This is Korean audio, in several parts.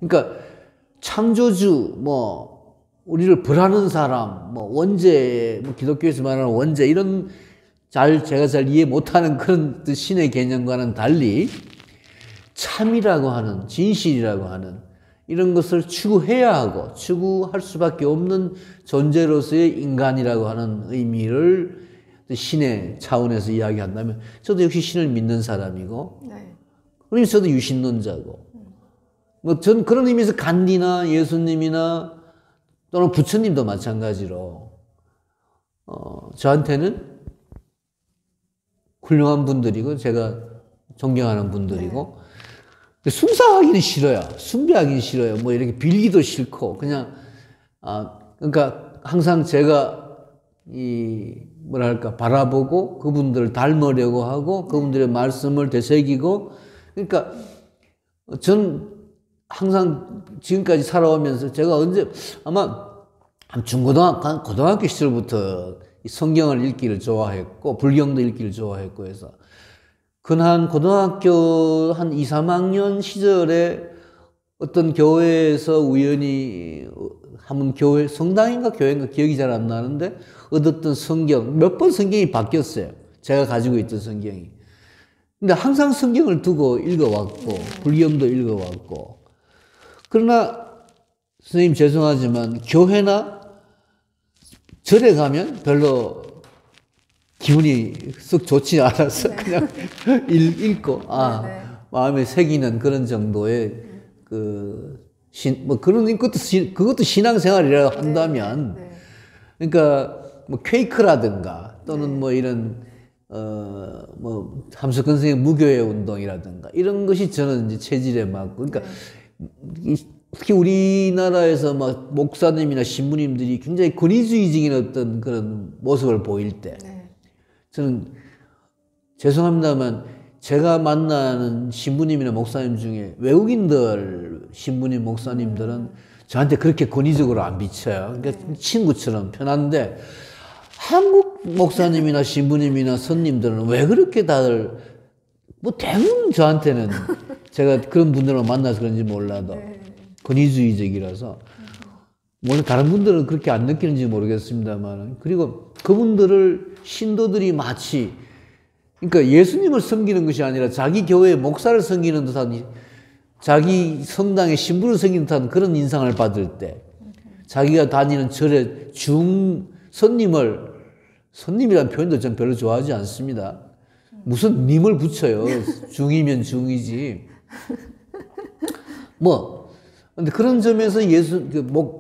그러니까 창조주, 뭐 우리를 벌하는 사람, 뭐 원죄, 뭐 기독교에서 말하는 원죄 이런 제가 잘 이해 못하는 그런 신의 개념과는 달리 참이라고 하는, 진실이라고 하는 이런 것을 추구해야 하고 추구할 수밖에 없는 존재로서의 인간이라고 하는 의미를 신의 차원에서 이야기한다면 저도 역시 신을 믿는 사람이고 그러니 저도 유신론자고 뭐 전 그런 의미에서 간디나 예수님이나 또는 부처님도 마찬가지로 저한테는 훌륭한 분들이고 제가 존경하는 분들이고 숭상하기는 싫어요. 숭배하기는 싫어요. 뭐 이렇게 빌기도 싫고 그냥 그러니까 항상 제가 뭐랄까 바라보고 그분들을 닮으려고 하고 그분들의 말씀을 되새기고 그러니까 전 항상 지금까지 살아오면서 제가 언제 아마 고등학교 시절부터 성경을 읽기를 좋아했고 불경도 읽기를 좋아했고 해서 한 고등학교 한 2, 3학년 시절에 어떤 교회에서 우연히 한번 교회 성당인가 교회인가 기억이 잘 안 나는데 얻었던 성경 몇 번 성경이 바뀌었어요. 제가 가지고 있던 성경이. 근데 항상 성경을 두고 읽어왔고 불경도 읽어왔고 그러나 선생님 죄송하지만 교회나 절에 가면 별로 기분이 썩 좋지 않아서 그냥 읽고 마음에 새기는 그런 정도의 뭐 그것도 신앙생활이라고 한다면 그러니까 뭐 퀘이크라든가 또는 뭐 이런 뭐 함석헌 선생님 무교회 운동이라든가 이런 것이 저는 이제 체질에 맞고 그러니까 특히 우리나라에서 막 목사님이나 신부님들이 굉장히 권위주의적인 어떤 그런 모습을 보일 때 저는 죄송합니다만 제가 만나는 신부님이나 목사님 중에 외국인들 신부님 목사님들은 저한테 그렇게 권위적으로 안 비쳐요. 그러니까 친구처럼 편한데 한국 목사님이나 신부님이나 선님들은 왜 그렇게 다들 뭐 대부분 저한테는 제가 그런 분들을 만나서 그런지 몰라도 권위주의적이라서 물론 다른 분들은 그렇게 안 느끼는지 모르겠습니다만 그리고 그분들을 신도들이 마치 그러니까 예수님을 섬기는 것이 아니라 자기 교회의 목사를 섬기는 듯한 자기 성당의 신부를 섬기는 듯한 그런 인상을 받을 때 자기가 다니는 절에 선님이라는 표현도 전 별로 좋아하지 않습니다. 무슨 님을 붙여요. 중이면 중이지. 뭐 근데 그런 점에서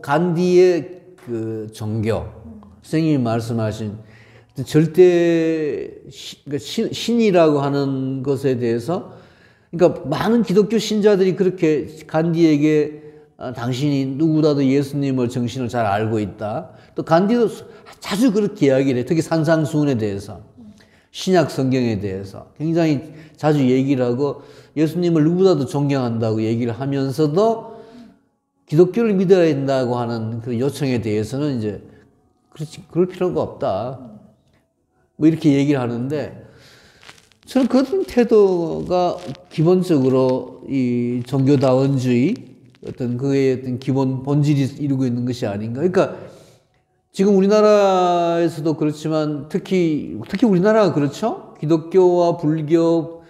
간디의 그 종교 선생님이 말씀하신 절대 신이라고 하는 것에 대해서 그러니까 많은 기독교 신자들이 그렇게 간디에게 당신이 누구보다도 예수님을 정신을 잘 알고 있다. 또 간디도 자주 그렇게 이야기를 해. 특히 산상수훈에 대해서 신약 성경에 대해서 굉장히 자주 얘기를 하고 예수님을 누구보다도 존경한다고 얘기를 하면서도 기독교를 믿어야 된다고 하는 그 요청에 대해서는 이제 그럴 필요가 없다. 뭐 이렇게 얘기를 하는데 저는 그런 태도가 기본적으로 이 종교다원주의 어떤 그의 어떤 기본 본질이 이루고 있는 것이 아닌가. 그러니까 지금 우리나라에서도 그렇지만 특히 우리나라가 그렇죠. 기독교와 불교,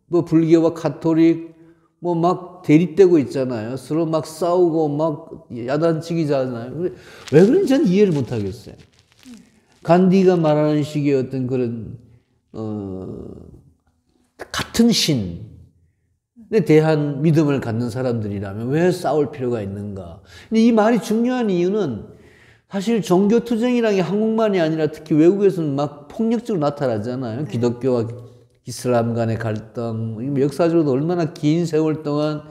뭐 불교와 가톨릭 뭐 막 대립되고 있잖아요. 서로 막 싸우고 막 야단치기잖아요. 왜 그런지 저는 이해를 못 하겠어요. 간디가 말하는 식의 어떤 그런 같은 신에 대한 믿음을 갖는 사람들이라면 왜 싸울 필요가 있는가? 근데 이 말이 중요한 이유는 사실 종교 투쟁이라는 게 한국만이 아니라 특히 외국에서는 막 폭력적으로 나타나잖아요. 기독교와 이슬람 간의 갈등, 역사적으로도 얼마나 긴 세월 동안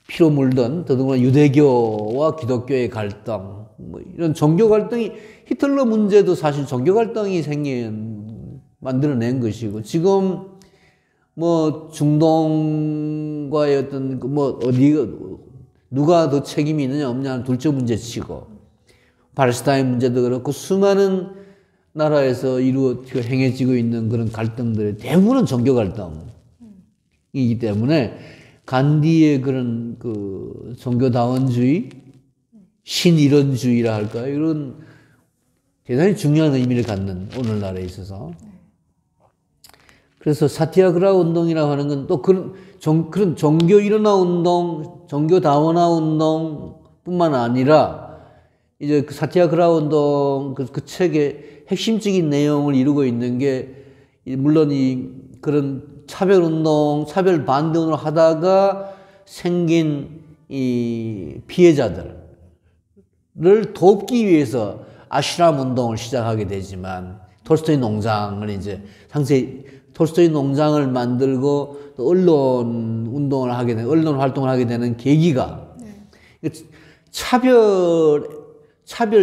피로 물던 더더구나 유대교와 기독교의 갈등, 뭐 이런 종교 갈등이 히틀러 문제도 사실 종교 갈등이 만들어낸 것이고 지금 뭐 중동과의 어떤 뭐 누가 더 책임이 있느냐 없냐는 둘째 문제치고 팔레스타인 문제도 그렇고 수많은 나라에서 행해지고 있는 그런 갈등들의 대부분은 종교 갈등이기 때문에 간디의 그런 그 종교다원주의, 신일원주의라 할까요? 이런 대단히 중요한 의미를 갖는 오늘날에 있어서. 그래서 사티아그라 운동이라고 하는 건 또 그런 종교 일원화 운동, 종교 다원화 운동 뿐만 아니라 이제 그 사티아그라 운동 그 책의 핵심적인 내용을 이루고 있는 게 물론 그런 차별 운동, 차별 반대 운동을 하다가 생긴 이 피해자들을 돕기 위해서 아슈람 운동을 시작하게 되지만 톨스토이 농장을 이제 상세히 톨스토이 농장을 만들고 또 언론 운동을 하게 되는, 언론 활동을 하게 되는 계기가 차별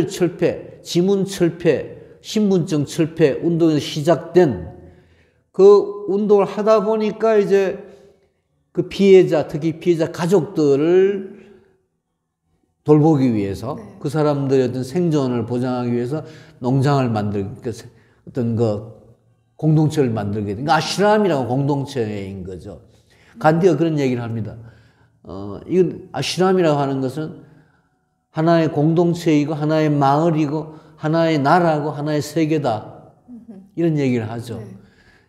철폐, 지문 철폐, 신분증 철폐 운동에서 시작된 그 운동을 하다 보니까 이제 그 피해자, 특히 피해자 가족들을 돌보기 위해서 그 사람들의 어떤 생존을 보장하기 위해서 농장을 어떤 공동체를 만들게 된, 그러니까 아슈람이라고 공동체인 거죠. 간디가 그런 얘기를 합니다. 이건 아슈람이라고 하는 것은 하나의 공동체이고, 하나의 마을이고, 하나의 나라고, 하나의 세계다. 이런 얘기를 하죠.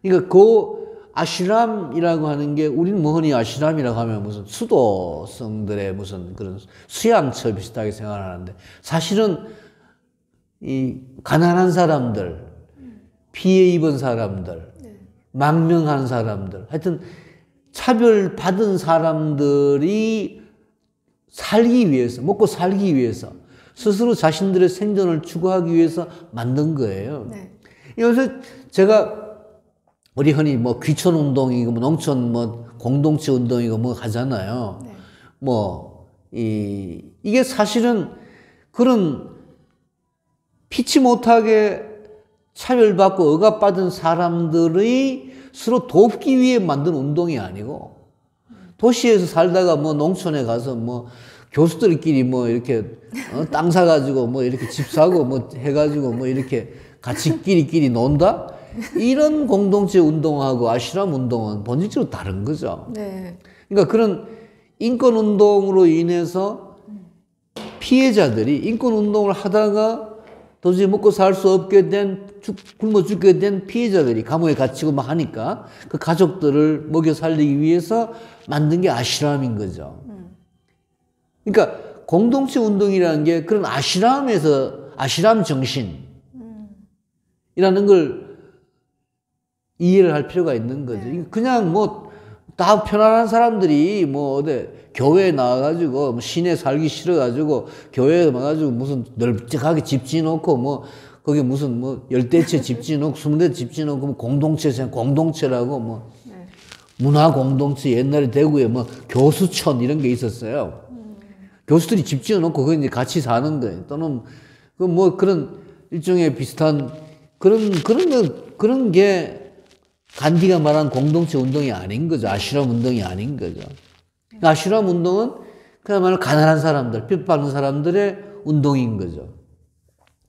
그러니까 그 아슈람이라고 하는 게, 우리는 뭐 흔히 아슈람이라고 하면 무슨 수도성들의 무슨 그런 수양처 비슷하게 생각하는데, 사실은 이 가난한 사람들, 피해 입은 사람들, 망명한 사람들, 하여튼 차별받은 사람들이 살기 위해서, 먹고 살기 위해서, 스스로 자신들의 생존을 추구하기 위해서 만든 거예요. 그래서 제가 우리 흔히 뭐 귀촌 운동이고 뭐 농촌 뭐 공동체 운동이고 뭐 하잖아요. 이게 사실은 그런 피치 못하게 차별받고 억압받은 사람들이 서로 돕기 위해 만든 운동이 아니고, 도시에서 살다가 뭐 농촌에 가서 뭐 교수들끼리 뭐 이렇게 땅 사가지고 뭐 이렇게 집 사고 뭐 해가지고 뭐 이렇게 같이 끼리끼리 논다? 이런 공동체 운동하고 아슈람 운동은 본질적으로 다른 거죠. 그러니까 그런 인권 운동으로 인해서 피해자들이 인권 운동을 하다가 도저히 먹고 살 수 없게 된, 굶어 죽게 된 피해자들이 감옥에 갇히고 막 하니까 그 가족들을 먹여 살리기 위해서 만든 게 아슈람인 거죠. 그러니까 공동체 운동이라는 게 그런 아슈람 정신이라는 걸 이해를 할 필요가 있는 거죠. 그냥 뭐 다 편안한 사람들이 뭐 어디 교회에 나와가지고 뭐 시내 살기 싫어가지고 교회에 나가지고 무슨 널찍하게 집 지어놓고 뭐 거기 무슨 뭐 10대째 집 지어놓고 20대 집 지어놓고 뭐 공동체라고 뭐 문화 공동체, 옛날에 대구에 뭐 교수촌 이런 게 있었어요. 교수들이 집 지어놓고 거기 이제 같이 사는 거예요. 또는 그 뭐 그런 일종의 비슷한 그런 게 간디가 말한 공동체 운동이 아닌 거죠. 아슈람 운동이 아닌 거죠. 아슈람 운동은 그야말로 가난한 사람들, 핍박받는 사람들의 운동인 거죠.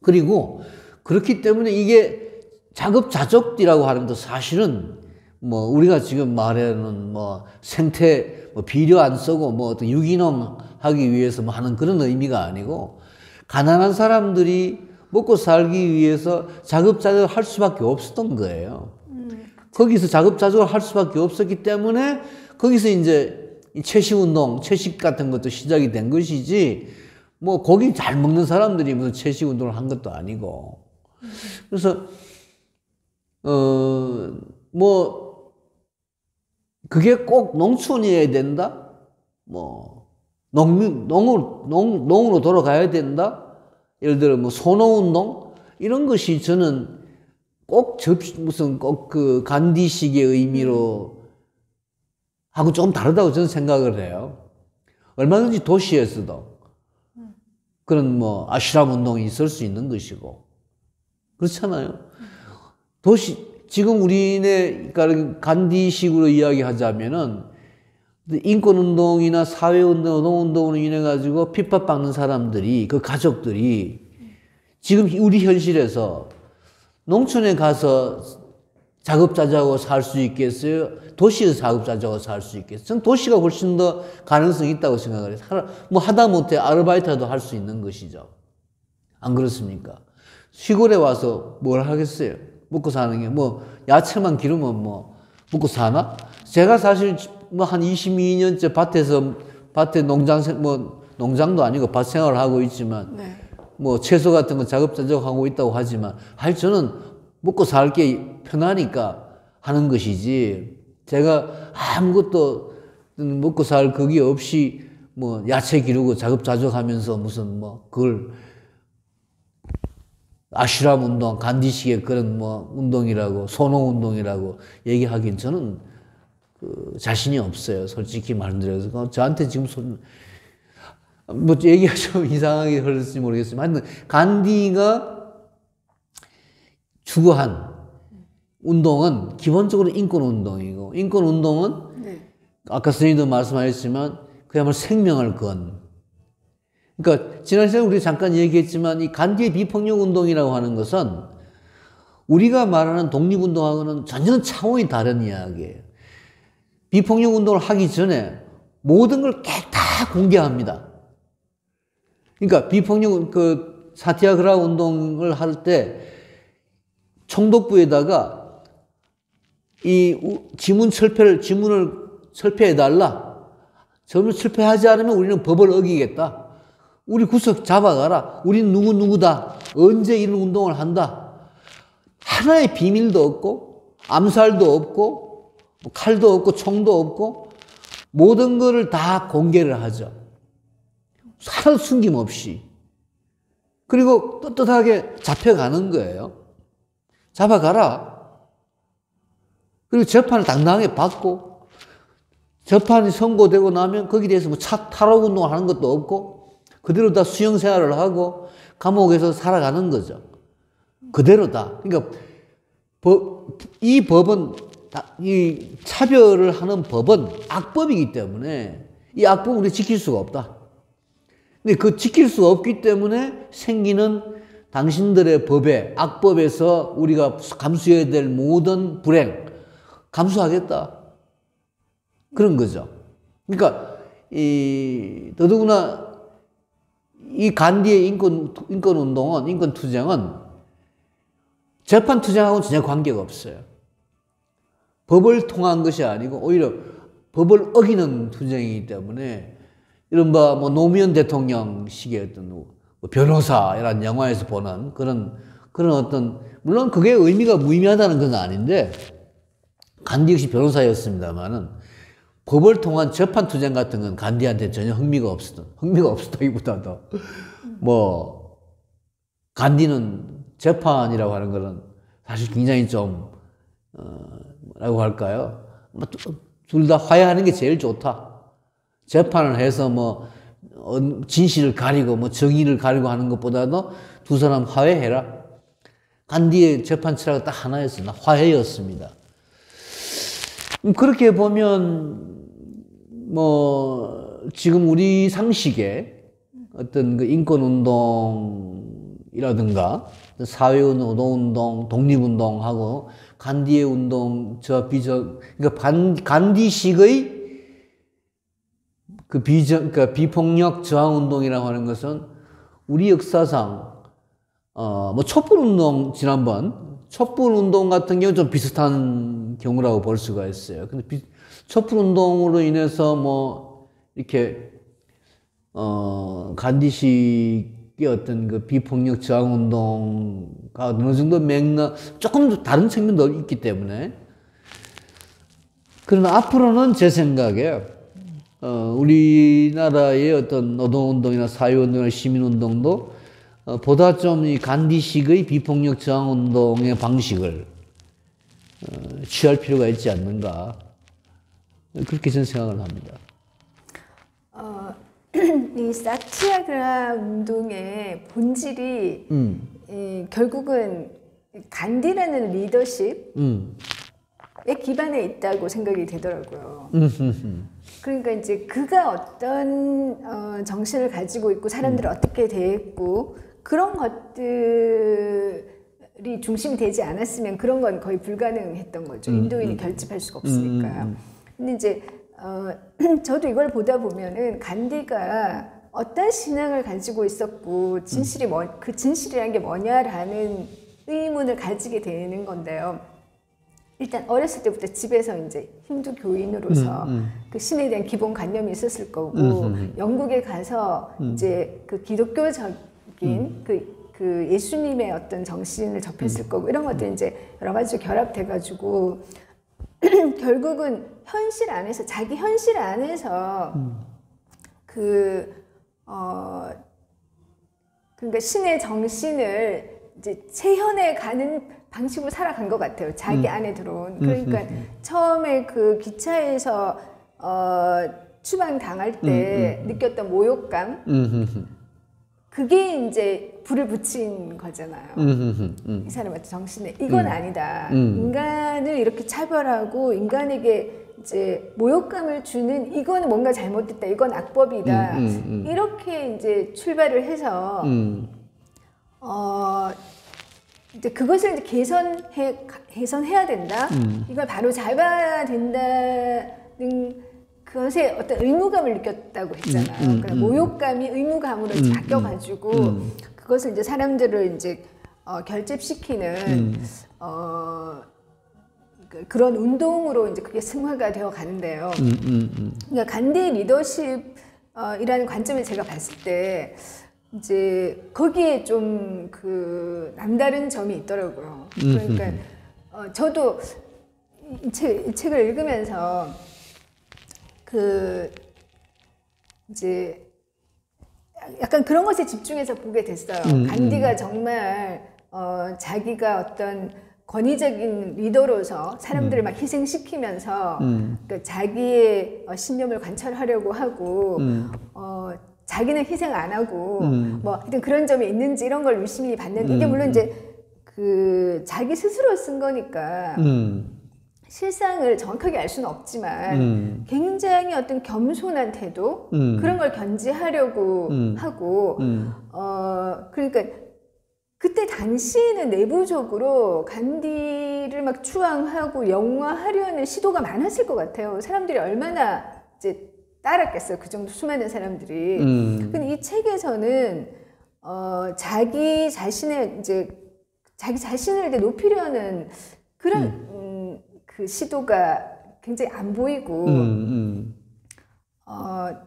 그리고 그렇기 때문에 이게 자급자족이라고 하는 것도 사실은 뭐 우리가 지금 말하는 뭐 생태 뭐 비료 안 쓰고 뭐 어떤 유기농 하기 위해서 뭐 하는 그런 의미가 아니고, 가난한 사람들이 먹고 살기 위해서 자급자족을 할 수밖에 없었던 거예요. 거기서 자급자족을 할 수밖에 없었기 때문에 거기서 이제 채식운동, 채식 같은 것도 시작이 된 것이지, 뭐 고기 잘 먹는 사람들이 무슨 채식운동을 한 것도 아니고. 그래서 뭐 그게 꼭 농촌이어야 된다? 뭐 농으로 돌아가야 된다? 예를 들어 뭐 소노운동? 이런 것이 저는 꼭 무슨 꼭 그 간디식의 의미로 하고 조금 다르다고 저는 생각을 해요. 얼마든지 도시에서도 그런 뭐 아슈람 운동이 있을 수 있는 것이고 그렇잖아요. 지금 우리네 간디식으로 이야기하자면은 인권 운동이나 사회 운동, 노동 운동으로 인해 가지고 핍박받는 사람들이, 그 가족들이 지금 우리 현실에서 농촌에 가서 자급자족하고 살 수 있겠어요? 도시에서 자급자족하고 살 수 있겠어요? 저는 도시가 훨씬 더 가능성이 있다고 생각을 해요. 뭐 하다못해 아르바이트라도 할 수 있는 것이죠. 안 그렇습니까? 시골에 와서 뭘 하겠어요? 먹고 사는 게 뭐 야채만 기르면 뭐 먹고 사나? 제가 사실 뭐 한 22년째 밭에 농장도 아니고 밭 생활을 하고 있지만 네. 뭐 채소 같은 거 자급자족하고 있다고 하지만 저는 먹고 살 게 편하니까 하는 것이지 제가 아무것도 먹고 살 그게 없이 뭐 야채 기르고 자급자족하면서 무슨 뭐 그걸 아슈람 운동, 간디식의 그런 뭐 운동이라고 소노 운동이라고 얘기하긴 저는 자신이 없어요. 솔직히 말씀드려서 저한테 지금 뭐 얘기가 좀 이상하게 흘렀을지 모르겠지만 하여튼 간디가 추구한 운동은 기본적으로 인권운동이고 인권운동은 네. 아까 선생님도 말씀하셨지만 그야말로 생명을 건 그러니까 지난 시간에 우리 잠깐 얘기했지만 이 간디의 비폭력운동이라고 하는 것은 우리가 말하는 독립운동하고는 전혀 차원이 다른 이야기예요. 비폭력운동을 하기 전에 모든 걸 다 공개합니다. 그러니까 비폭력 사티아그라 운동을 할 때 총독부에다가 이 지문을 철폐해달라. 저를 철폐하지 않으면 우리는 법을 어기겠다. 우리 구석 잡아가라. 우리는 누구누구다. 언제 이런 운동을 한다. 하나의 비밀도 없고 암살도 없고 칼도 없고 총도 없고 모든 것을 다 공개를 하죠. 하나도 숨김없이. 그리고 떳떳하게 잡혀가는 거예요. 잡아가라. 그리고 재판을 당당하게 받고 재판이 선고되고 나면 거기에 대해서 뭐 탈옥 운동을 하는 것도 없고 그대로 다 수용 생활을 하고 감옥에서 살아가는 거죠. 그대로다. 그러니까 이 법은 이 차별을 하는 법은 악법이기 때문에 이 악법은 우리가 지킬 수가 없다. 근데 그 지킬 수 없기 때문에 생기는 당신들의 법에 악법에서 우리가 감수해야 될 모든 불행 감수하겠다. 그런 거죠. 그러니까 더더구나 이 간디의 인권운동은 인권투쟁은 재판투쟁하고는 전혀 관계가 없어요. 법을 통한 것이 아니고 오히려 법을 어기는 투쟁이기 때문에 이른바 뭐 노무현 대통령식의 어떤 변호사라는 영화에서 보는 그런 어떤 물론 그게 의미가 무의미하다는 건 아닌데 간디 역시 변호사였습니다만은 법을 통한 재판 투쟁 같은 건 간디한테 전혀 흥미가 없었다기보다도 뭐 간디는 재판이라고 하는 거는 사실 굉장히 좀 뭐라고 할까요? 둘 다 화해하는 게 제일 좋다. 재판을 해서 뭐 진실을 가리고 뭐 정의를 가리고 하는 것보다도 두 사람 화해해라. 간디의 재판 철학은 딱 하나였습니다. 화해였습니다. 그렇게 보면 뭐 지금 우리 상식에 어떤 그 인권운동이라든가 사회운동, 노동운동, 독립운동하고 간디의 운동, 그러니까 간디식의 그러니까 비폭력 저항운동이라고 하는 것은 우리 역사상, 뭐 촛불운동, 촛불운동 같은 경우는 좀 비슷한 경우라고 볼 수가 있어요. 근데 촛불운동으로 인해서 뭐, 이렇게, 간디식의 어떤 그 비폭력 저항운동과 어느 정도 조금 다른 측면도 있기 때문에. 그러나 앞으로는 제 생각에, 우리나라의 어떤 노동운동이나 사회운동이나 시민운동도 보다 좀 이 간디식의 비폭력 저항운동의 방식을 취할 필요가 있지 않는가. 그렇게 저는 생각을 합니다. 이 사티아그라 운동의 본질이 결국은 간디라는 리더십에 기반에 있다고 생각이 되더라고요. 그러니까 이제 그가 어떤 정신을 가지고 있고 사람들을 어떻게 대했고 그런 것들을 중심이 되지 않았으면 그런 건 거의 불가능했던 거죠. 인도인이 결집할 수가 없으니까. 근데 이제 저도 이걸 보다 보면은 간디가 어떤 신앙을 가지고 있었고 진실이 그 진실이란 게 뭐냐라는 의문을 가지게 되는 건데요. 일단 어렸을 때부터 집에서 이제 힌두 교인으로서 그 신에 대한 기본 관념이 있었을 거고 영국에 가서 이제 그 기독교적인 그 예수님의 어떤 정신을 접했을 거고 이런 것들이 이제 여러 가지 결합돼가지고 결국은 현실 안에서 자기 현실 안에서 그러니까 신의 정신을 이제 체현해 가는 방식으로 살아간 것 같아요. 자기 안에 들어온. 그러니까 처음에 그 기차에서 추방당할 때 느꼈던 모욕감, 그게 이제 불을 붙인 거잖아요. 이 사람한테 정신에 이건 아니다. 인간을 이렇게 차별하고 인간에게 이제 모욕감을 주는 이건 뭔가 잘못됐다. 이건 악법이다. 이렇게 이제 출발을 해서 이제 그것을 이제 개선해야 된다. 이걸 바로 잡아야 된다는 그것에 어떤 의무감을 느꼈다고 했잖아요. 그러니까 모욕감이 의무감으로 이제 바뀌어가지고 그것을 이제 사람들을 이제 결집시키는 그런 운동으로 이제 그게 승화가 되어 가는데요. 그러니까 간디 리더십이라는 관점을 제가 봤을 때 이제 거기에 좀 그 남다른 점이 있더라고요. 그러니까 저도 이 책을 읽으면서 그 이제 약간 그런 것에 집중해서 보게 됐어요. 간디가 정말 자기가 어떤 권위적인 리더로서 사람들을 막 희생시키면서 그러니까 자기의 신념을 관철하려고 하고 자기는 희생 안 하고 뭐 하여튼 그런 점이 있는지 이런 걸 유심히 봤는데 이게 물론 이제 그 자기 스스로 쓴 거니까 실상을 정확하게 알 수는 없지만 굉장히 어떤 겸손한 태도 그런 걸 견지하려고 하고 그러니까 그때 당시에는 내부적으로 간디를 막 추앙하고 영화하려는 시도가 많았을 것 같아요. 사람들이 얼마나 이제 따랐겠어요. 그 정도 수많은 사람들이. 근데 이 책에서는 자기 자신의 이제 자기 자신을 이제 높이려는 그런 그 시도가 굉장히 안 보이고 그러니까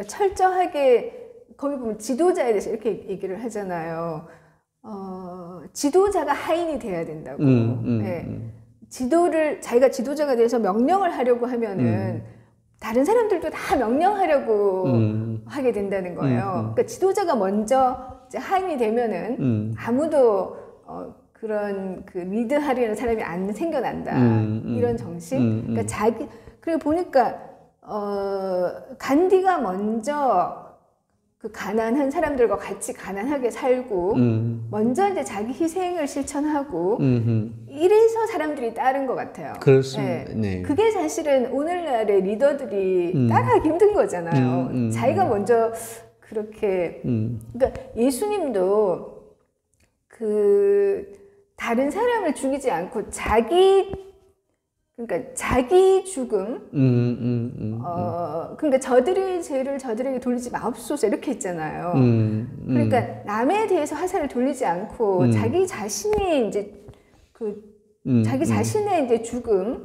철저하게 거기 보면 지도자에 대해서 이렇게 얘기를 하잖아요. 지도자가 하인이 돼야 된다고. 네. 자기가 지도자가 돼서 명령을 하려고 하면은 다른 사람들도 다 명령하려고 하게 된다는 거예요. 그러니까 지도자가 먼저 이제 하인이 되면은 아무도 그런 그 리드하려는 사람이 안 생겨난다. 이런 정신. 그러니까 그리고 보니까 간디가 먼저 그 가난한 사람들과 같이 가난하게 살고 먼저 이제 자기 희생을 실천하고 이래서 사람들이 따른 것 같아요. 그렇습니다. 네. 네. 그게 사실은 오늘날의 리더들이 따라하기 힘든 거잖아요. 자기가 먼저 그렇게 그러니까 예수님도 그 다른 사람을 죽이지 않고 그러니까 자기 죽음, 그러니까 저들의 죄를 저들에게 돌리지 마옵소서 이렇게 했잖아요. 그러니까 남에 대해서 화살을 돌리지 않고 자기 자신이 이제 자기 자신의 이제 죽음,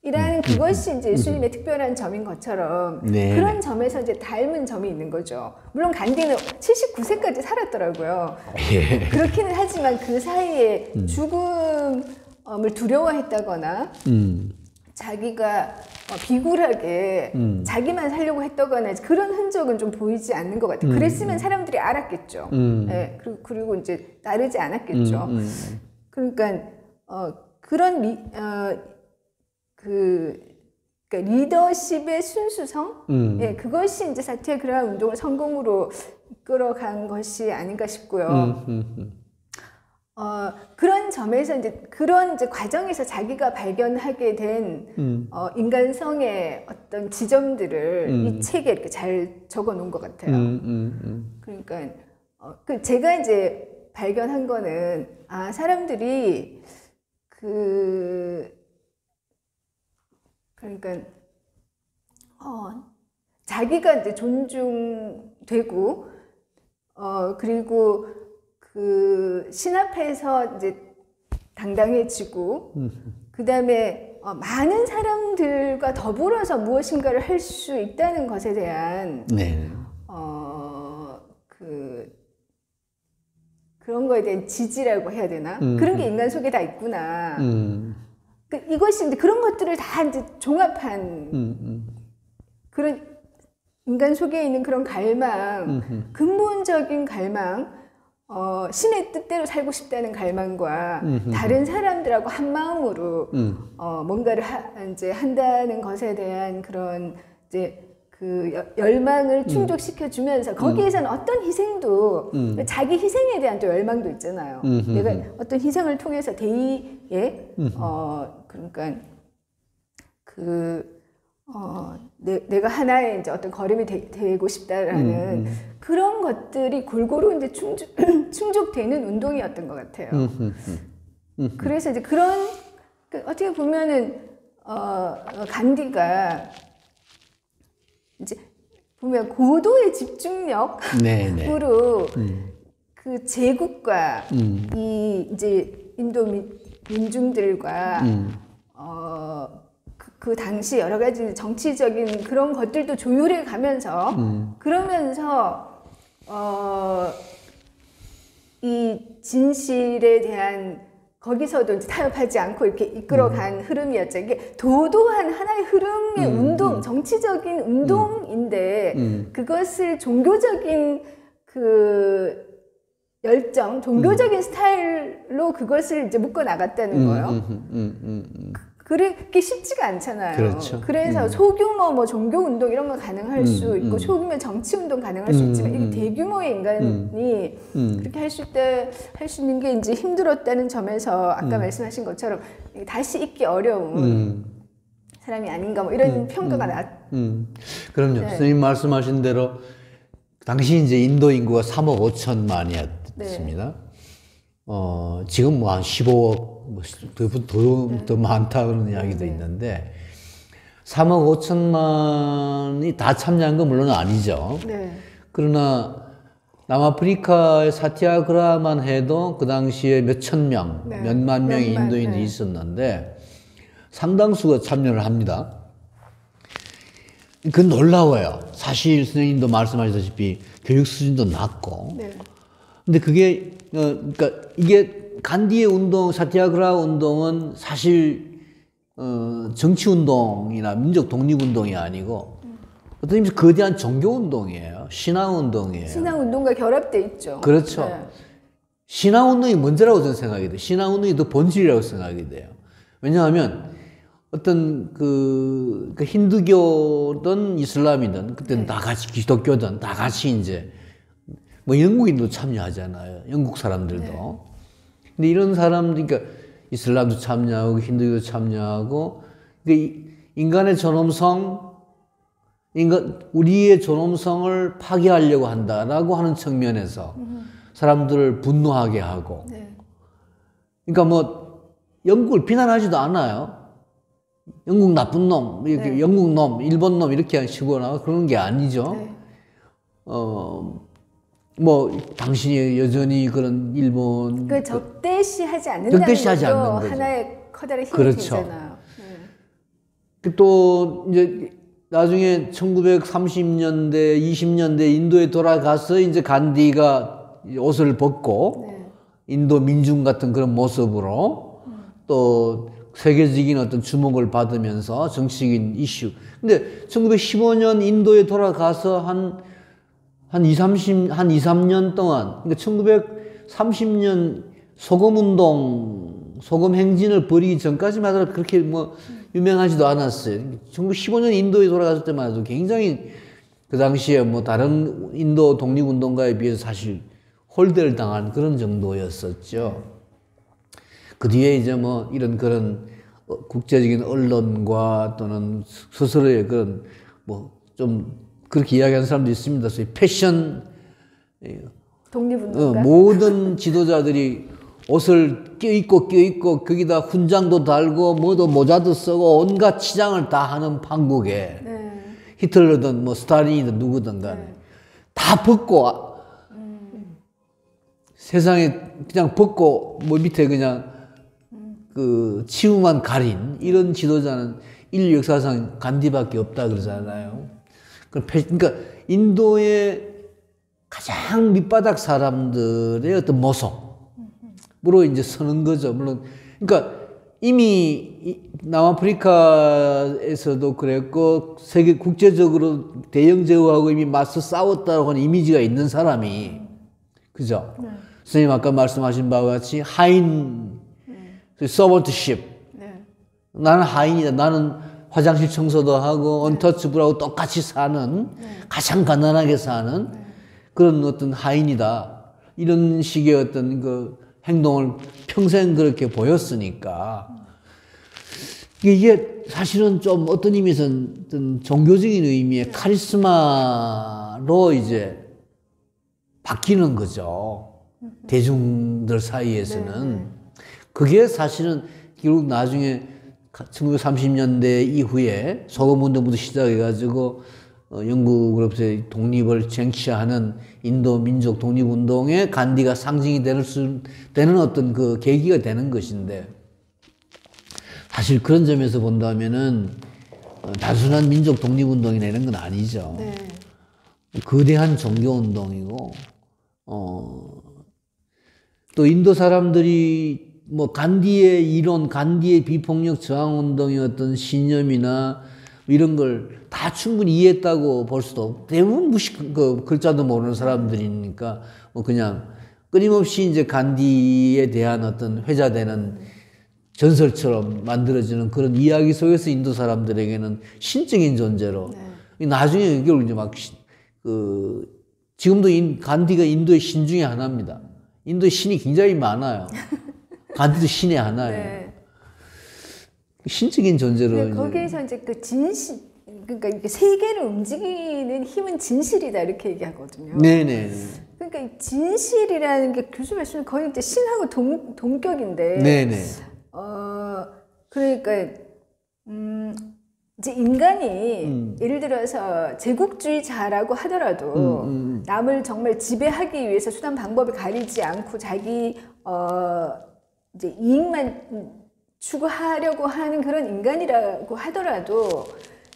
이라는 그것이 이제 예수님의 특별한 점인 것처럼 네. 그런 점에서 이제 닮은 점이 있는 거죠. 물론 간디는 79세까지 살았더라고요. 예. 그렇기는 하지만 그 사이에 죽음을 두려워했다거나 자기가 비굴하게 자기만 살려고 했다거나 그런 흔적은 좀 보이지 않는 것 같아요. 그랬으면 사람들이 알았겠죠. 네, 그리고 이제 따르지 않았겠죠. 그러니까 그런 그러니까 리더십의 순수성, 예, 그것이 이제 사티아그라하 운동을 성공으로 이끌어간 것이 아닌가 싶고요. 그런 점에서 그런 과정에서 자기가 발견하게 된 인간성의 어떤 지점들을 이 책에 이렇게 잘 적어 놓은 것 같아요. 그러니까 제가 이제 발견한 거는, 사람들이 그러니까, 자기가 이제 존중되고, 그리고 신 앞에서 이제 당당해지고, 그 다음에 많은 사람들과 더불어서 무엇인가를 할 수 있다는 것에 대한, 네. 그런 거에 대한 지지라고 해야 되나? 그런 게 인간 속에 다 있구나. 이것이 이제 그런 것들을 다 이제 종합한 그런 인간 속에 있는 그런 갈망, 근본적인 갈망, 신의 뜻대로 살고 싶다는 갈망과 다른 사람들하고 한 마음으로 뭔가를 이제 한다는 것에 대한 그런 이제 열망을 충족시켜 주면서 거기에서는 어떤 희생도 자기 희생에 대한 또 열망도 있잖아요. 내가 어떤 희생을 통해서 대의에 그러니까 내가 하나의 이제 어떤 걸음이 되고 싶다라는 그런 것들이 골고루 이제 충족되는 운동이었던 것 같아요. 그래서 이제 그런 어떻게 보면은 간디가 이제 보면 고도의 집중력으로 그 제국과 이 이제 인도 민중들과 그 당시 여러 가지 정치적인 그런 것들도 조율해 가면서 그러면서 이 진실에 대한 거기서도 이제 타협하지 않고 이렇게 이끌어간 흐름이었죠. 이게 도도한 하나의 흐름의 운동, 정치적인 운동인데 그것을 종교적인 열정, 종교적인 스타일로 그것을 이제 묶어 나갔다는 거예요. 그게 쉽지가 않잖아요. 그렇죠. 그래서 소규모 뭐 종교 운동 이런 거 가능할 수 있고 소규모 정치 운동 가능할 수 있지만 이게 대규모의 인간이 그렇게 할 수 있는 게 이제 힘들었다는 점에서 아까 말씀하신 것처럼 다시 잊기 어려운 사람이 아닌가 뭐 이런 평가가 그럼요. 네. 선생님 말씀하신 대로 당시 이제 인도 인구가 3억 5천만이었습니다. 지금 뭐 한 15억 더 많다 그런 이야기도 있는데 3억 5천만이 다 참여한 건 물론 아니죠. 그러나 남아프리카의 사티아그라만 해도 그 당시에 몇천 명, 몇만 명의 인도인들이 있었는데 상당수가 참여를 합니다. 그건 놀라워요. 사실 선생님도 말씀하셨다시피 교육 수준도 낮고. 근데 그게 그러니까 이게 간디의 운동, 사티아그라 운동은 사실 정치 운동이나 민족 독립 운동이 아니고 어떤 의미에서 거대한 종교 운동이에요. 신앙 운동이에요. 신앙 운동과 결합돼 있죠. 그렇죠. 신앙 운동이 먼저라고 저는 생각이 돼요. 신앙 운동이 더 본질이라고 생각이 돼요. 왜냐하면 어떤 그 힌두교든 이슬람이든 그때는 다 같이 기독교든 다 같이 이제 뭐 영국인도 참여하잖아요. 영국 사람들도. 근데 이런 사람들, 그러니까 이슬람도 참여하고 힌두교도 참여하고, 그러니까 인간의 존엄성, 우리의 존엄성을 파괴하려고 한다라고 하는 측면에서 사람들을 분노하게 하고, 그러니까 뭐 영국을 비난하지도 않아요. 영국 나쁜 놈, 이렇게 영국 놈, 일본 놈 이렇게 치거나 그런 게 아니죠. 뭐 당신이 여전히 그런 일본 적대시하지 않는다는 것도 하나의 커다란 힘이 되잖아요. 또 이제 나중에 1930년대, 20년대 인도에 돌아가서 이제 간디가 옷을 벗고 인도 민중 같은 그런 모습으로 또 세계적인 어떤 주목을 받으면서 정치적인 이슈. 근데 1915년 인도에 돌아가서 한 2, 3년 동안, 그러니까 1930년 소금운동, 소금행진을 벌이기 전까지만 하더라도 그렇게 뭐 유명하지도 않았어요. 1915년 인도에 돌아갔을 때만 해도 굉장히 그 당시에 뭐 다른 인도 독립운동가에 비해서 사실 홀대를 당한 그런 정도였었죠. 그 뒤에 이제 뭐 이런 그런 국제적인 언론과 또는 스스로의 그런 뭐 좀 그렇게 이야기하는 사람도 있습니다. 소위 패션 독립운동가. 모든 지도자들이 옷을 껴입고 거기다 훈장도 달고 뭐도 모자도 쓰고 온갖 치장을 다 하는 판국에 히틀러든 뭐 스탈린이든 누구든 간에 다 벗고 세상에 그냥 벗고 뭐 밑에 그냥 그 치우만 가린 이런 지도자는 인류 역사상 간디밖에 없다 그러잖아요. 그러니까 인도의 가장 밑바닥 사람들의 어떤 모습으로 이제 서는 거죠. 물론 그러니까 이미 남아프리카에서도 그랬고 세계 국제적으로 대영 제국하고 이미 맞서 싸웠다고 하는 이미지가 있는 사람이 그죠? 선생님 아까 말씀하신 바와 같이 하인 서번트십 나는 하인이다. 나는 화장실 청소도 하고 언터치블하고 똑같이 사는 가장 가난하게 사는 그런 어떤 하인이다. 이런 식의 어떤 그 행동을 평생 그렇게 보였으니까 이게 사실은 좀 어떤 의미에서는 어떤 종교적인 의미의 카리스마로 이제 바뀌는 거죠. 대중들 사이에서는. 그게 사실은 결국 나중에 1930년대 이후에 소금운동부터 시작해가지고 영국으로부터 독립을 쟁취하는 인도 민족 독립운동에 간디가 상징이 되는 어떤 그 계기가 되는 것인데 사실 그런 점에서 본다면은 단순한 민족 독립운동이나 이런 건 아니죠. 거대한 종교운동이고 또 인도 사람들이 뭐 간디의 이론, 간디의 비폭력 저항운동의 어떤 신념이나 이런 걸 다 충분히 이해했다고 볼 수도 대부분 그 글자도 모르는 사람들이니까 뭐 그냥 끊임없이 이제 간디에 대한 어떤 회자되는 전설처럼 만들어지는 그런 이야기 속에서 인도 사람들에게는 신적인 존재로 나중에 결국 이제 막 지금도 간디가 인도의 신 중에 하나입니다. 인도의 신이 굉장히 많아요. 간디도 신의 하나예요. 신적인 존재로. 거기에서 이제 그 진실, 그러니까 이렇게 세계를 움직이는 힘은 진실이다 이렇게 얘기하거든요. 네네. 그러니까 이 진실이라는 게 교수 말씀은 거의 이제 신하고 동격인데. 네네. 그러니까 이제 인간이 예를 들어서 제국주의자라고 하더라도 남을 정말 지배하기 위해서 수단 방법을 가리지 않고 자기 이제 이익만 추구하려고 하는 그런 인간이라고 하더라도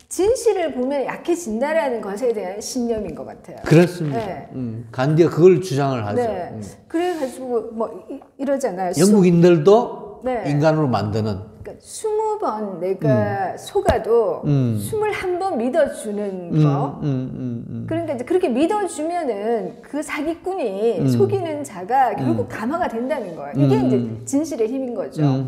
진실을 보면 약해진다라는 것에 대한 신념인 것 같아요. 그렇습니다. 간디가 그걸 주장을 하죠. 그래가지고 뭐 이러잖아요. 영국인들도 인간으로 만드는. 그러니까 20번 내가 속아도 21번 믿어주는 거. 그러니까 이제 그렇게 믿어주면은 그 사기꾼이 속이는 자가 결국 감화가 된다는 거예요. 이게 이제 진실의 힘인 거죠.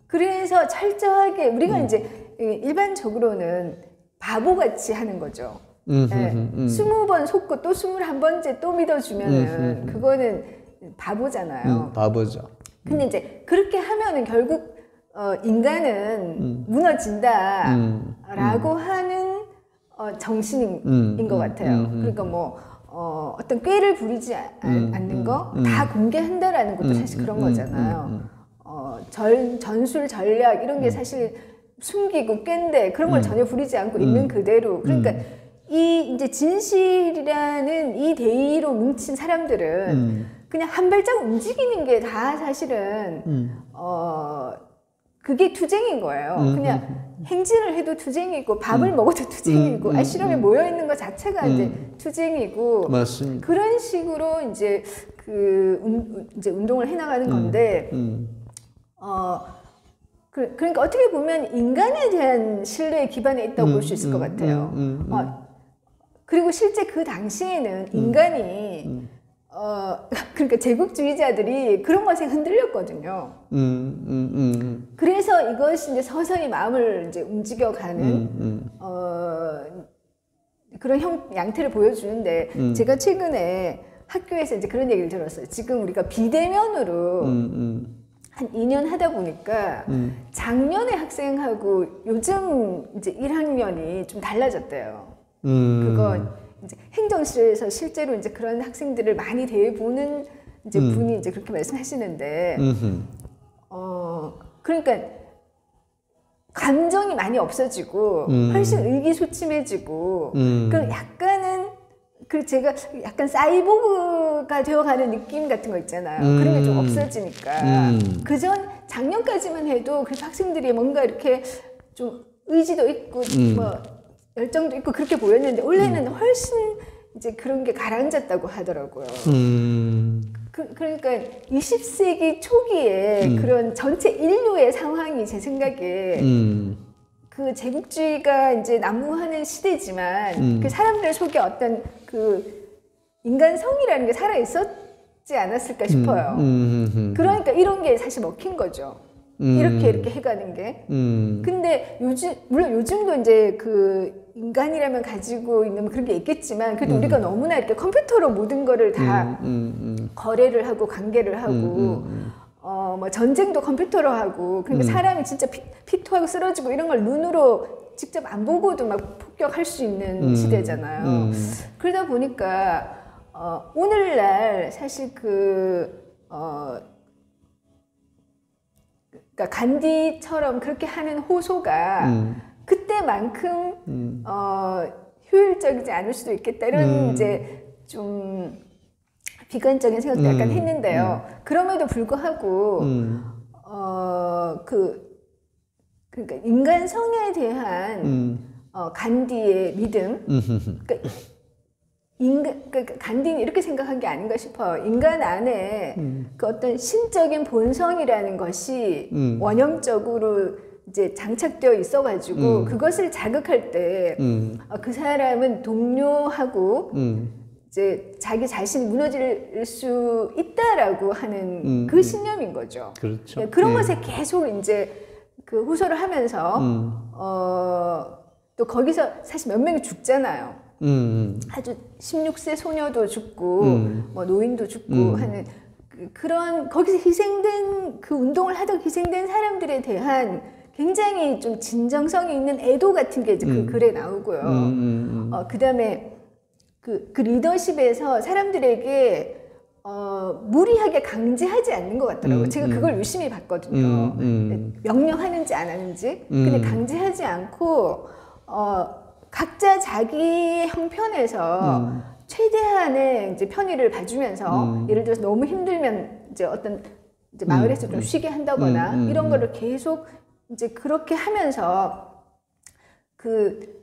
그래서 철저하게 우리가 이제 일반적으로는 바보같이 하는 거죠. 20번 속고 또 21번째 또 믿어주면은 그거는 바보잖아요. 바보죠. 근데 이제 그렇게 하면은 결국 인간은 무너진다라고 하는 정신인 것 같아요. 그러니까 뭐 어떤 꾀를 부리지 않는 거 다 공개한다라는 것도 사실 그런 거잖아요. 전술 전략 이런 게 사실 숨기고 꾀인데 그런 걸 전혀 부리지 않고 있는 그대로. 그러니까 이 이제 진실이라는 이 대의로 뭉친 사람들은 그냥 한 발짝 움직이는 게 다 사실은 그게 투쟁인 거예요. 그냥 행진을 해도 투쟁이고 밥을 먹어도 투쟁이고 알실험에 모여 있는 것 자체가 이제 투쟁이고. 맞습니다. 그런 식으로 이제 이제 운동을 해나가는 건데. 그러니까 어떻게 보면 인간에 대한 신뢰의 기반에 있다고 볼 수 있을 것 같아요. 그리고 실제 그 당시에는 인간이 그러니까 제국주의자들이 그런 것에 흔들렸거든요. 그래서 이것이 이제 서서히 마음을 이제 움직여가는 그런 양태를 보여주는데 제가 최근에 학교에서 이제 그런 얘기를 들었어요. 지금 우리가 비대면으로 한 2년 하다 보니까 작년에 학생하고 요즘 이제 1학년이 좀 달라졌대요. 그거 이제 행정실에서 실제로 이제 그런 학생들을 많이 대해보는 이제 분이 이제 그렇게 말씀하시는데, 그러니까 감정이 많이 없어지고 훨씬 의기소침해지고, 그 약간은 그 제가 약간 사이보그가 되어가는 느낌 같은 거 있잖아요. 그런 게 좀 없어지니까. 그전 작년까지만 해도 그래서 학생들이 뭔가 이렇게 좀 의지도 있고 뭐 열정도 있고 그렇게 보였는데 올해는 훨씬 이제 그런 게 가라앉았다고 하더라고요. 그러니까 20세기 초기에 그런 전체 인류의 상황이 제 생각에 그 제국주의가 이제 난무하는 시대지만 그 사람들 속에 어떤 그 인간성이라는 게 살아 있었지 않았을까 싶어요. 그러니까 이런 게 사실 먹힌 거죠. 이렇게 해가는 게. 근데 물론 요즘도 이제 그 인간이라면 가지고 있는 그런 게 있겠지만 그래도 우리가 너무나 이렇게 컴퓨터로 모든 거를 다 거래를 하고 관계를 하고 뭐 전쟁도 컴퓨터로 하고 그러니까 사람이 진짜 피토하고 쓰러지고 이런 걸 눈으로 직접 안 보고도 막 폭격할 수 있는 시대잖아요. 그러다 보니까 오늘날 사실 그러니까 간디처럼 그렇게 하는 호소가 그때만큼 효율적이지 않을 수도 있겠다 이런 이제 좀 비관적인 생각도 약간 했는데요. 그럼에도 불구하고 그러니까 인간성에 대한 간디의 믿음, 그러니까 간디는 이렇게 생각한 게 아닌가 싶어요. 인간 안에 그 어떤 신적인 본성이라는 것이 원형적으로 이제 장착되어 있어가지고 그것을 자극할 때 그 사람은 동료하고 이제 자기 자신이 무너질 수 있다라고 하는 그 신념인 거죠. 그렇죠. 그런 것에 계속 이제 그 호소를 하면서 또 거기서 사실 몇 명이 죽잖아요. 아주 16세 소녀도 죽고 뭐 노인도 죽고 하는 그런 거기서 희생된 그 운동을 하다가 희생된 사람들에 대한 굉장히 좀 진정성이 있는 애도 같은 게 이제 그 글에 나오고요. 그다음에 그 리더십에서 사람들에게 무리하게 강제하지 않는 것 같더라고요. 제가 그걸 유심히 봤거든요. 명령하는지 안 하는지. 근데 강제하지 않고 각자 자기의 형편에서 최대한의 이제 편의를 봐주면서 예를 들어서 너무 힘들면 이제 어떤 이제 마을에서 좀 쉬게 한다거나 이런 거를 계속 이제 그렇게 하면서 그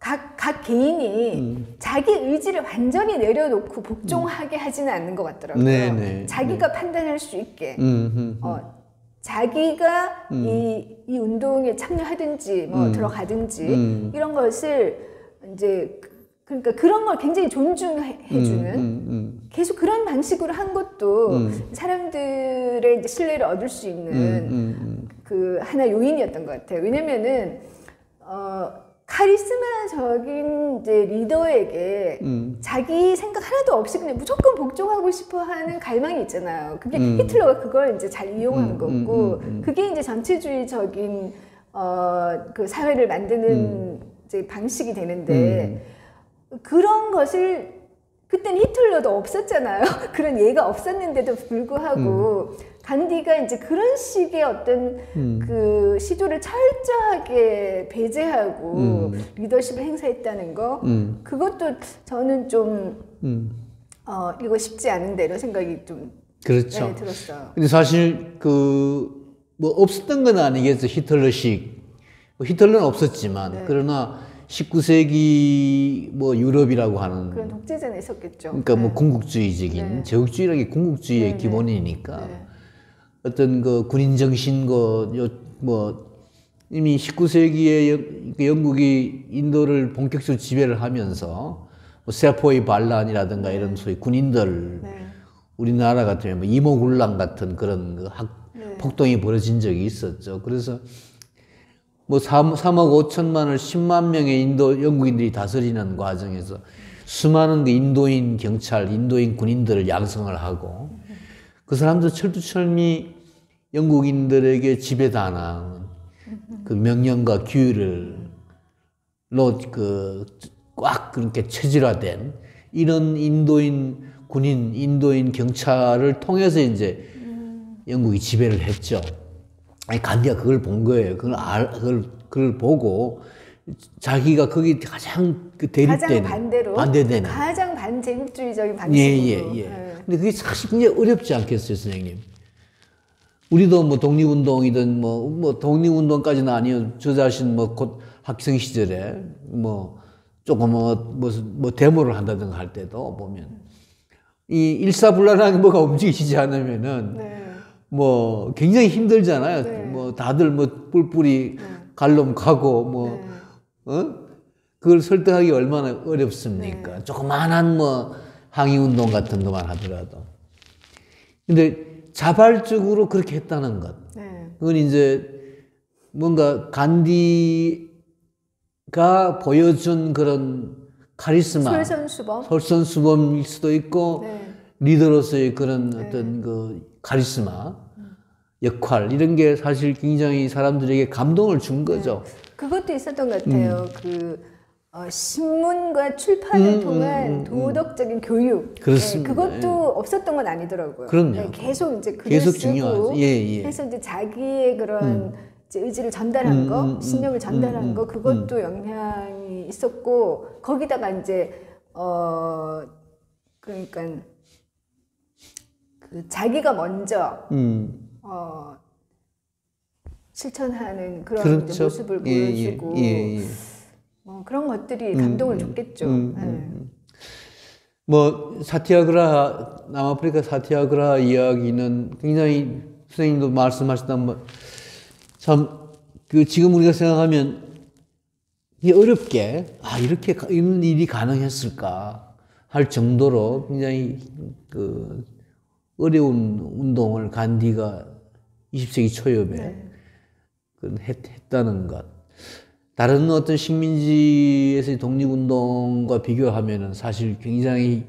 각 개인이 자기 의지를 완전히 내려놓고 복종하게 하지는 않는 것 같더라고요. 자기가 판단할 수 있게 자기가 이 운동에 참여하든지 뭐 들어가든지 이런 것을 이제 그러니까 그런 걸 굉장히 존중해주는 계속 그런 방식으로 한 것도 사람들의 이제 신뢰를 얻을 수 있는 그 하나 요인이었던 것 같아요. 왜냐면은 카리스마적인 이제 리더에게 자기 생각 하나도 없이 그냥 무조건 복종하고 싶어하는 갈망이 있잖아요. 그게 히틀러가 그걸 이제 잘 이용한 거고, 그게 이제 전체주의적인 그 사회를 만드는 이제 방식이 되는데 그런 것을 그때는 히틀러도 없었잖아요. 그런 예가 없었는데도 불구하고 간디가 이제 그런 식의 어떤 그 시도를 철저하게 배제하고 리더십을 행사했다는 거, 그것도 저는 좀 이거 쉽지 않은데 이런 생각이 좀 그렇죠. 네, 들었어요. 근데 사실 그 뭐 없었던 건 아니겠죠. 히틀러식. 히틀러는 없었지만 그러나 19세기 뭐 유럽이라고 하는 그런 독재자는 있었겠죠. 그러니까 뭐 궁극주의적인 제국주의라는 게 궁극주의의 기본이니까 어떤 그 군인 정신 뭐 이미 19세기에 영국이 인도를 본격적으로 지배를 하면서 뭐 세포의 반란이라든가 이런 소위 군인들 우리나라 같으면 뭐 이모군란 같은 그런 그 폭동이 벌어진 적이 있었죠. 그래서 뭐 3억 5천만을 10만 명의 영국인들이 다스리는 과정에서 수많은 그 인도인 경찰, 인도인 군인들을 양성을 하고 그 사람들 철두철미 영국인들에게 지배당한 그 명령과 규율을 꽉 그렇게 체질화된 이런 인도인 군인, 인도인 경찰을 통해서 이제 영국이 지배를 했죠. 아니, 간디가 그걸 본 거예요. 그걸 보고 자기가 거기 가장 그 대립되는, 반대되는. 가장 반제국주의적인 방식으로. 예. 근데 그게 사실 굉장히 어렵지 않겠어요, 선생님? 우리도 뭐 독립운동이든 뭐 독립운동까지는 아니요. 저 자신 뭐 곧 학생 시절에 뭐 조금 뭐 데모를 한다든가 할 때도 보면 이 일사불란하게 뭐가 움직이지 않으면은 뭐 굉장히 힘들잖아요. 뭐 다들 뭐 뿔뿔이 갈름 가고 그걸 설득하기 얼마나 어렵습니까? 조그만한 뭐 항의운동 같은 것만 하더라도. 근데 자발적으로 그렇게 했다는 것. 그건 이제 뭔가 간디가 보여준 그런 카리스마. 솔선수범일 수도 있고, 리더로서의 그런 어떤 그 카리스마, 역할, 이런 게 사실 굉장히 사람들에게 감동을 준 거죠. 그것도 있었던 것 같아요. 신문과 출판을 통한 도덕적인 교육. 그렇습니다. 그것도 없었던 건 아니더라고요. 그럼요. 계속 이제 글을 쓰고 중요하죠. 해서 이제 자기의 그런 이제 의지를 전달한 거, 신념을 전달한 거, 그것도 영향이 있었고, 거기다가 이제 그러니까 그 자기가 먼저 실천하는 그런 그렇죠. 모습을 보여주고. 그런 것들이 감동을 줬겠죠. 뭐 사티아그라하, 남아프리카 사티아그라하 이야기는 굉장히 선생님도 말씀하셨던 참 그 지금 우리가 생각하면 어렵게 이렇게 이런 일이 가능했을까 할 정도로 굉장히 그 어려운 운동을 간디가 20세기 초엽에 했다는 것. 다른 어떤 식민지에서의 독립운동과 비교하면은 사실 굉장히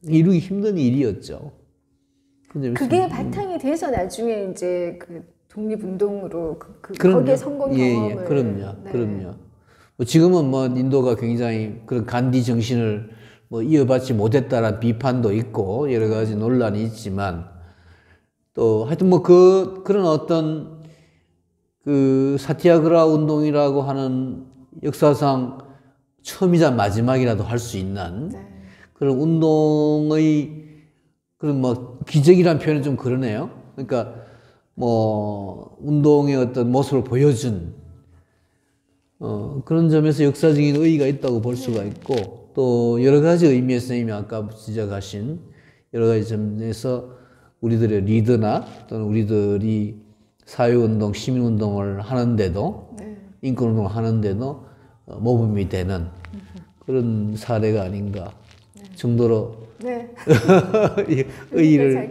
이루기 힘든 일이었죠. 그게 바탕이 돼서 나중에 이제 그 독립운동으로 거기에 성공 경험을. 그럼요. 뭐 지금은 뭐 인도가 굉장히 그런 간디 정신을 뭐 이어받지 못했다라는 비판도 있고 여러 가지 논란이 있지만 또 하여튼 뭐 그런 어떤 그 사티아그라 운동이라고 하는 역사상 처음이자 마지막이라도 할 수 있는 그런 운동의 그런 뭐 기적이라는 표현은 좀 그러네요. 그러니까 뭐 운동의 어떤 모습을 보여준 그런 점에서 역사적인 의의가 있다고 볼 수가 있고 또 여러 가지 의미에서 선생님이 아까 지적하신 여러 가지 점에서 우리들의 리더나 또는 우리들이 사회운동, 시민운동을 하는데도 인권운동을 하는데도 모범이 되는 그런 사례가 아닌가 정도로 의의를